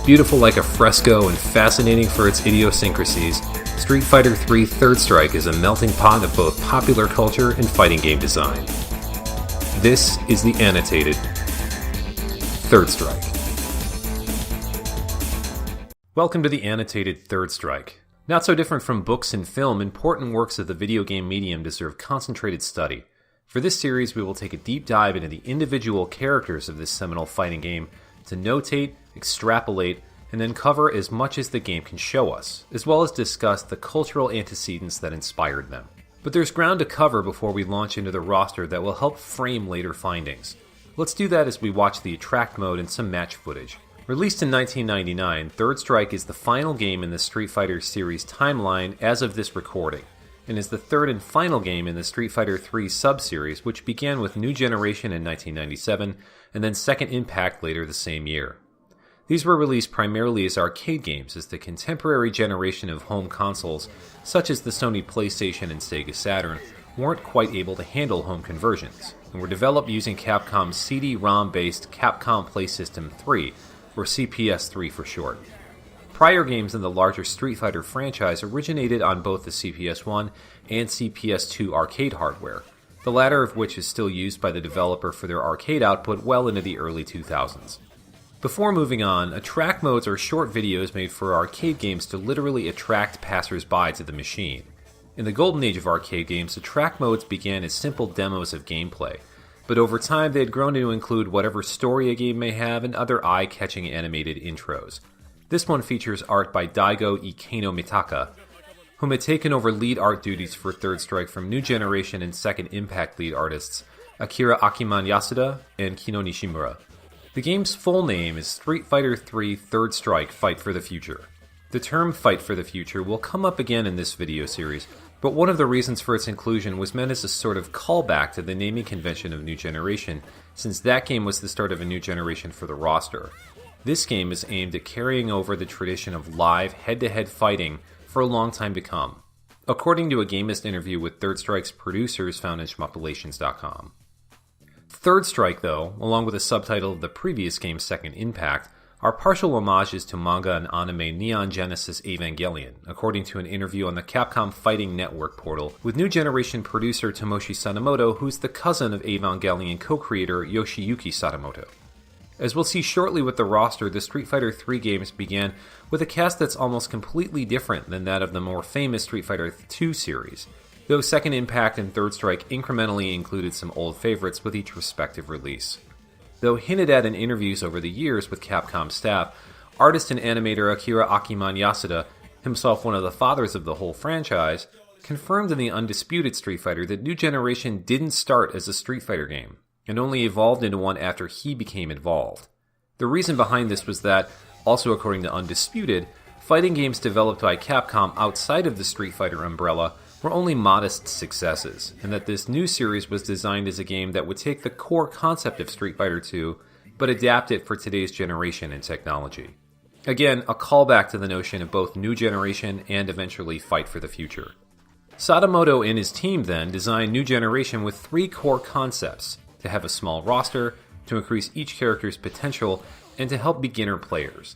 Beautiful like a fresco and fascinating for its idiosyncrasies, Street Fighter III Third Strike is a melting pot of both popular culture and fighting game design. This is the Annotated Third Strike. Welcome to the Annotated Third Strike. Not so different from books and film, important works of the video game medium deserve concentrated study. For this series, we will take a deep dive into the individual characters of this seminal fighting game to notate, extrapolate, and then cover as much as the game can show us, as well as discuss the cultural antecedents that inspired them. But there's ground to cover before we launch into the roster that will help frame later findings. Let's do that as we watch the Attract mode and some match footage. Released in 1999, Third Strike is the final game in the Street Fighter series timeline as of this recording, and is the third and final game in the Street Fighter III sub-series, which began with New Generation in 1997, and then Second Impact later the same year. These were released primarily as arcade games, as the contemporary generation of home consoles, such as the Sony PlayStation and Sega Saturn, weren't quite able to handle home conversions, and were developed using Capcom's CD-ROM-based Capcom Play System 3, or CPS-3 for short. Prior games in the larger Street Fighter franchise originated on both the CPS-1 and CPS-2 arcade hardware, the latter of which is still used by the developer for their arcade output well into the early 2000s. Before moving on, Attract modes are short videos made for arcade games to literally attract passers-by to the machine. In the golden age of arcade games, Attract modes began as simple demos of gameplay, but over time they had grown to include whatever story a game may have and other eye-catching animated intros. This one features art by Daigo Ikeno Mitaka, whom had taken over lead art duties for Third Strike from New Generation and Second Impact lead artists Akira Akiman Yasuda and Kino Nishimura. The game's full name is Street Fighter III Third Strike Fight for the Future. The term Fight for the Future will come up again in this video series, but one of the reasons for its inclusion was meant as a sort of callback to the naming convention of New Generation, since that game was the start of a new generation for the roster. This game is aimed at carrying over the tradition of live, head-to-head fighting for a long time to come, according to a Gamist interview with Third Strike's producers found in shmupallations.com. Third Strike, though, along with the subtitle of the previous game's Second Impact, are partial homages to manga and anime Neon Genesis Evangelion, according to an interview on the Capcom Fighting Network portal with New Generation producer Tomoshi Sadamoto, who's the cousin of Evangelion co-creator Yoshiyuki Sadamoto. As we'll see shortly with the roster, the Street Fighter III games began with a cast that's almost completely different than that of the more famous Street Fighter II series, though Second Impact and Third Strike incrementally included some old favorites with each respective release. Though hinted at in interviews over the years with Capcom staff, artist and animator Akira Akiman Yasuda, himself one of the fathers of the whole franchise, confirmed in the Undisputed Street Fighter that New Generation didn't start as a Street Fighter game, and only evolved into one after he became involved. The reason behind this was that, also according to Undisputed, fighting games developed by Capcom outside of the Street Fighter umbrella were only modest successes, and that this new series was designed as a game that would take the core concept of Street Fighter II, but adapt it for today's generation and technology. Again, a callback to the notion of both New Generation and eventually Fight for the Future. Sadamoto and his team then designed New Generation with three core concepts: to have a small roster, to increase each character's potential, and to help beginner players.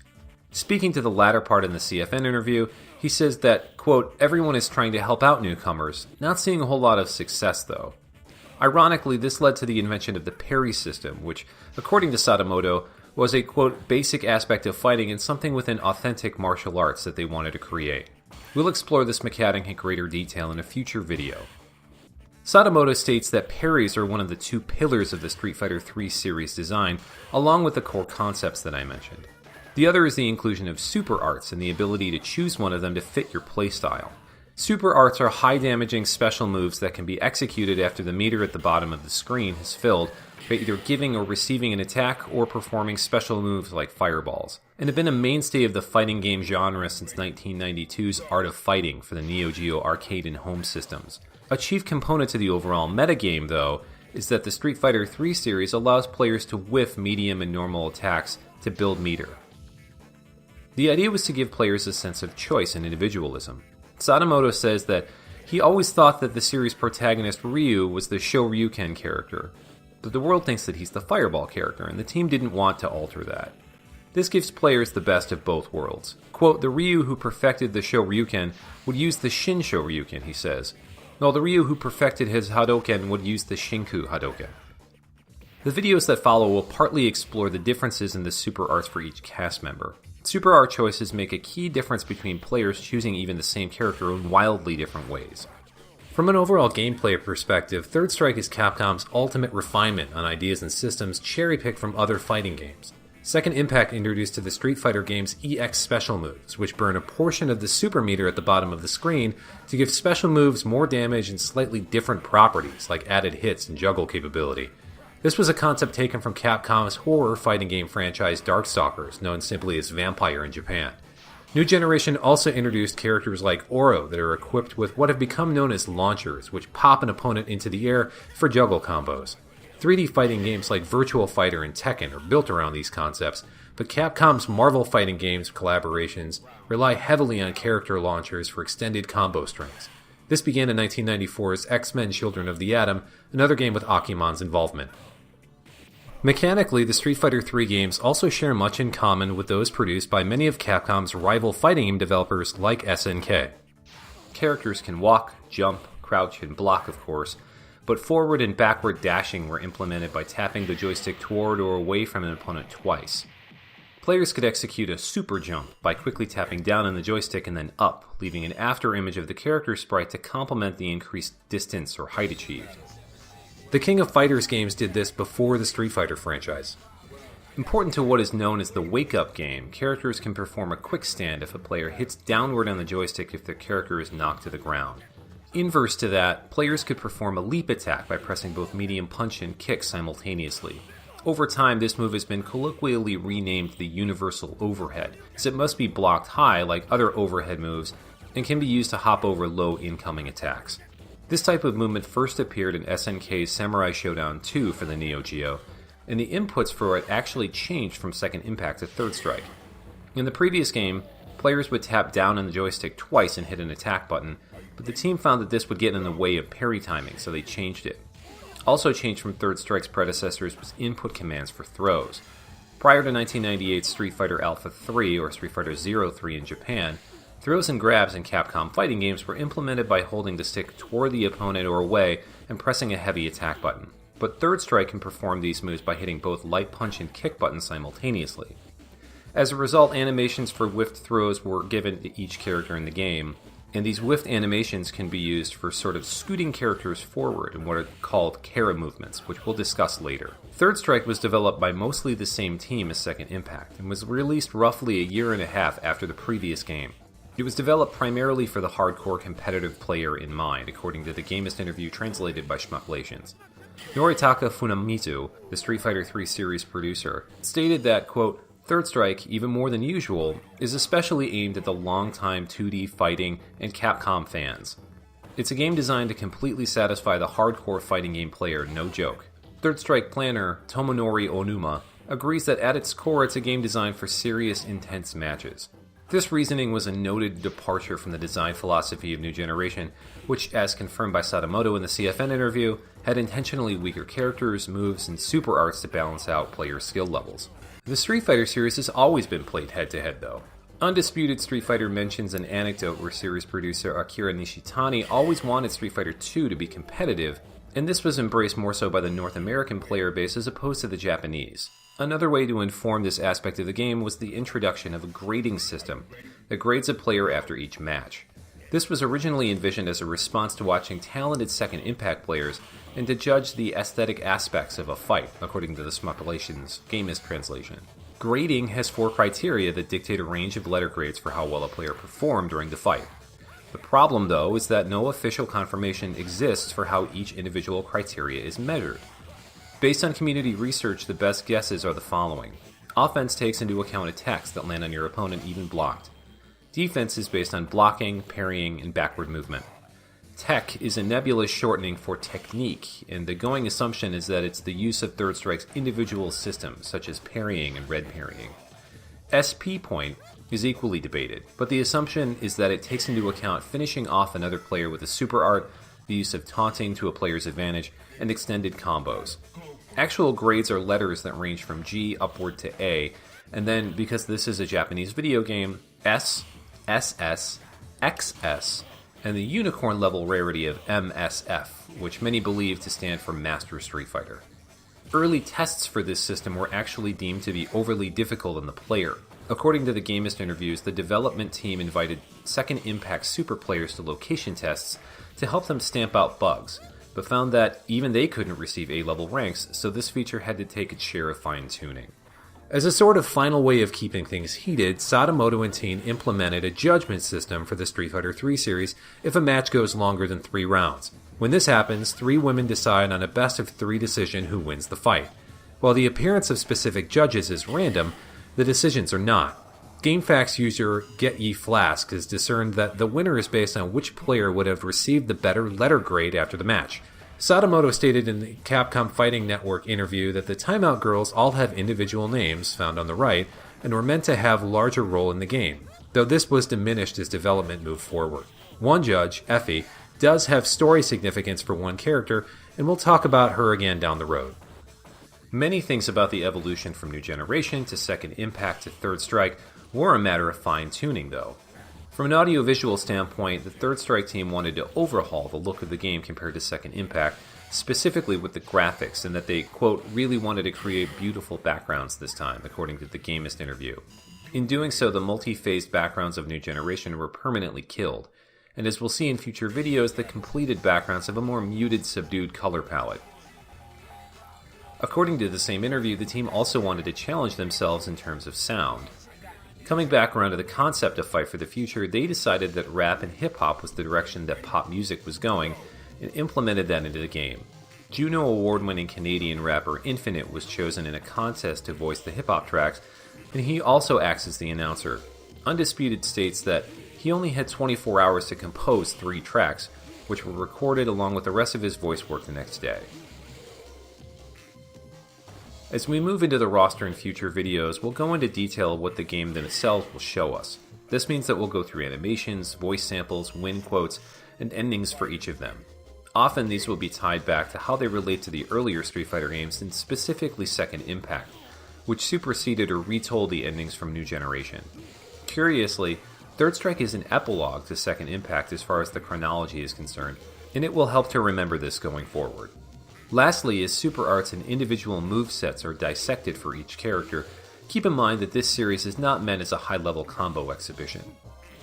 Speaking to the latter part in the CFN interview, he says that, quote, everyone is trying to help out newcomers, not seeing a whole lot of success though. Ironically, this led to the invention of the parry system, which, according to Sadamoto, was a, quote, basic aspect of fighting and something within authentic martial arts that they wanted to create. We'll explore this mechanic in greater detail in a future video. Sadamoto states that parries are one of the two pillars of the Street Fighter III series design, along with the core concepts that I mentioned. The other is the inclusion of super arts and the ability to choose one of them to fit your playstyle. Super arts are high-damaging special moves that can be executed after the meter at the bottom of the screen has filled by either giving or receiving an attack or performing special moves like fireballs, and have been a mainstay of the fighting game genre since 1992's Art of Fighting for the Neo Geo arcade and home systems. A chief component to the overall metagame, though, is that the Street Fighter III series allows players to whiff medium and normal attacks to build meter. The idea was to give players a sense of choice and individualism. Sadamoto says that he always thought that the series' protagonist Ryu was the Shoryuken character, but the world thinks that he's the Fireball character, and the team didn't want to alter that. This gives players the best of both worlds. Quote, the Ryu who perfected the Shoryuken would use the Shin Shoryuken, he says, while the Ryu who perfected his Hadoken would use the Shinku Hadoken. The videos that follow will partly explore the differences in the super arts for each cast member. Super art choices make a key difference between players choosing even the same character in wildly different ways. From an overall gameplay perspective, Third Strike is Capcom's ultimate refinement on ideas and systems cherry-picked from other fighting games. Second Impact introduced to the Street Fighter games EX special moves, which burn a portion of the super meter at the bottom of the screen to give special moves more damage and slightly different properties, like added hits and juggle capability. This was a concept taken from Capcom's horror fighting game franchise Darkstalkers, known simply as Vampire in Japan. New Generation also introduced characters like Oro that are equipped with what have become known as launchers, which pop an opponent into the air for juggle combos. 3D fighting games like Virtual Fighter and Tekken are built around these concepts, but Capcom's Marvel fighting games collaborations rely heavily on character launchers for extended combo strings. This began in 1994's X-Men Children of the Atom, another game with Akimon's involvement. Mechanically, the Street Fighter III games also share much in common with those produced by many of Capcom's rival fighting game developers like SNK. Characters can walk, jump, crouch, and block, of course, but forward and backward dashing were implemented by tapping the joystick toward or away from an opponent twice. Players could execute a super jump by quickly tapping down on the joystick and then up, leaving an after image of the character sprite to complement the increased distance or height achieved. The King of Fighters games did this before the Street Fighter franchise. Important to what is known as the wake-up game, characters can perform a quick stand if a player hits downward on the joystick if their character is knocked to the ground. Inverse to that, players could perform a leap attack by pressing both medium punch and kick simultaneously. Over time, this move has been colloquially renamed the universal overhead, as it must be blocked high like other overhead moves and can be used to hop over low incoming attacks. This type of movement first appeared in SNK's Samurai Shodown 2 for the Neo Geo, and the inputs for it actually changed from Second Impact to Third Strike. In the previous game, players would tap down on the joystick twice and hit an attack button, but the team found that this would get in the way of parry timing, so they changed it. Also changed from Third Strike's predecessors was input commands for throws. Prior to 1998's Street Fighter Alpha 3 or Street Fighter 03 in Japan, throws and grabs in Capcom fighting games were implemented by holding the stick toward the opponent or away and pressing a heavy attack button. But Third Strike can perform these moves by hitting both light punch and kick buttons simultaneously. As a result, animations for whiffed throws were given to each character in the game, and these whiffed animations can be used for sort of scooting characters forward in what are called Kara movements, which we'll discuss later. Third Strike was developed by mostly the same team as Second Impact, and was released roughly a year and a half after the previous game. It was developed primarily for the hardcore competitive player in mind, according to the Gamist interview translated by Schmucklations. Noritaka Funamizu, the Street Fighter III series producer, stated that, quote, Third Strike, even more than usual, is especially aimed at the long-time 2D fighting and Capcom fans. It's a game designed to completely satisfy the hardcore fighting game player, no joke. Third Strike planner Tomonori Onuma agrees that at its core it's a game designed for serious, intense matches. This reasoning was a noted departure from the design philosophy of New Generation, which, as confirmed by Sadamoto in the CFN interview, had intentionally weaker characters, moves, and super arts to balance out player skill levels. The Street Fighter series has always been played head-to-head, though. Undisputed Street Fighter mentions an anecdote where series producer Akira Nishitani always wanted Street Fighter II to be competitive, and this was embraced more so by the North American player base as opposed to the Japanese. Another way to inform this aspect of the game was the introduction of a grading system that grades a player after each match. This was originally envisioned as a response to watching talented Second Impact players and to judge the aesthetic aspects of a fight, according to the Schmucklations Gamist translation. Grading has 4 criteria that dictate a range of letter grades for how well a player performed during the fight. The problem, though, is that no official confirmation exists for how each individual criteria is measured. Based on community research, the best guesses are the following. Offense takes into account attacks that land on your opponent even blocked. Defense is based on blocking, parrying, and backward movement. Tech is a nebulous shortening for technique, and the going assumption is that it's the use of Third Strike's individual systems, such as parrying and red parrying. SP point is equally debated, but the assumption is that it takes into account finishing off another player with a super art, the use of taunting to a player's advantage, and extended combos. Actual grades are letters that range from G upward to A, and then, because this is a Japanese video game, S, SS, XS, and the unicorn level rarity of MSF, which many believe to stand for Master Street Fighter. Early tests for this system were actually deemed to be overly difficult on the player. According to the Gamist interviews, the development team invited Second Impact super players to location tests to help them stamp out bugs, but found that even they couldn't receive A-level ranks, so this feature had to take its share of fine-tuning. As a sort of final way of keeping things heated, Sadamoto and team implemented a judgment system for the Street Fighter III series if a match goes longer than 3 rounds. When this happens, 3 women decide on a best-of-3 decision who wins the fight. While the appearance of specific judges is random, the decisions are not. GameFAQs user GetYeFlask has discerned that the winner is based on which player would have received the better letter grade after the match. Sadamoto stated in the Capcom Fighting Network interview that the Timeout Girls all have individual names, found on the right, and were meant to have a larger role in the game, though this was diminished as development moved forward. One judge, Effie, does have story significance for one character, and we'll talk about her again down the road. Many things about the evolution from New Generation to Second Impact to Third Strike were a matter of fine-tuning, though. From an audio-visual standpoint, the Third Strike team wanted to overhaul the look of the game compared to Second Impact, specifically with the graphics, and that they, quote, really wanted to create beautiful backgrounds this time, according to the Gamist interview. In doing so, the multi-phased backgrounds of New Generation were permanently killed, and as we'll see in future videos, the completed backgrounds have a more muted, subdued color palette. According to the same interview, the team also wanted to challenge themselves in terms of sound. Coming back around to the concept of Fight for the Future, they decided that rap and hip-hop was the direction that pop music was going, and implemented that into the game. Juno Award-winning Canadian rapper Infinite was chosen in a contest to voice the hip-hop tracks, and he also acts as the announcer. Undisputed states that he only had 24 hours to compose 3 tracks, which were recorded along with the rest of his voice work the next day. As we move into the roster in future videos, we'll go into detail of what the game themselves will show us. This means that we'll go through animations, voice samples, win quotes, and endings for each of them. Often these will be tied back to how they relate to the earlier Street Fighter games, and specifically Second Impact, which superseded or retold the endings from New Generation. Curiously, Third Strike is an epilogue to Second Impact as far as the chronology is concerned, and it will help to remember this going forward. Lastly, as super arts and individual movesets are dissected for each character, keep in mind that this series is not meant as a high-level combo exhibition.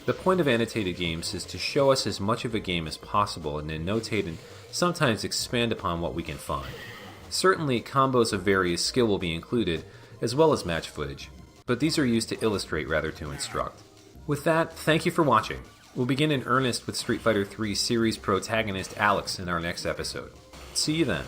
The point of annotated games is to show us as much of a game as possible and then notate and sometimes expand upon what we can find. Certainly, combos of various skill will be included, as well as match footage, but these are used to illustrate rather to instruct. With that, thank you for watching. We'll begin in earnest with Street Fighter III series protagonist Alex in our next episode. See you then.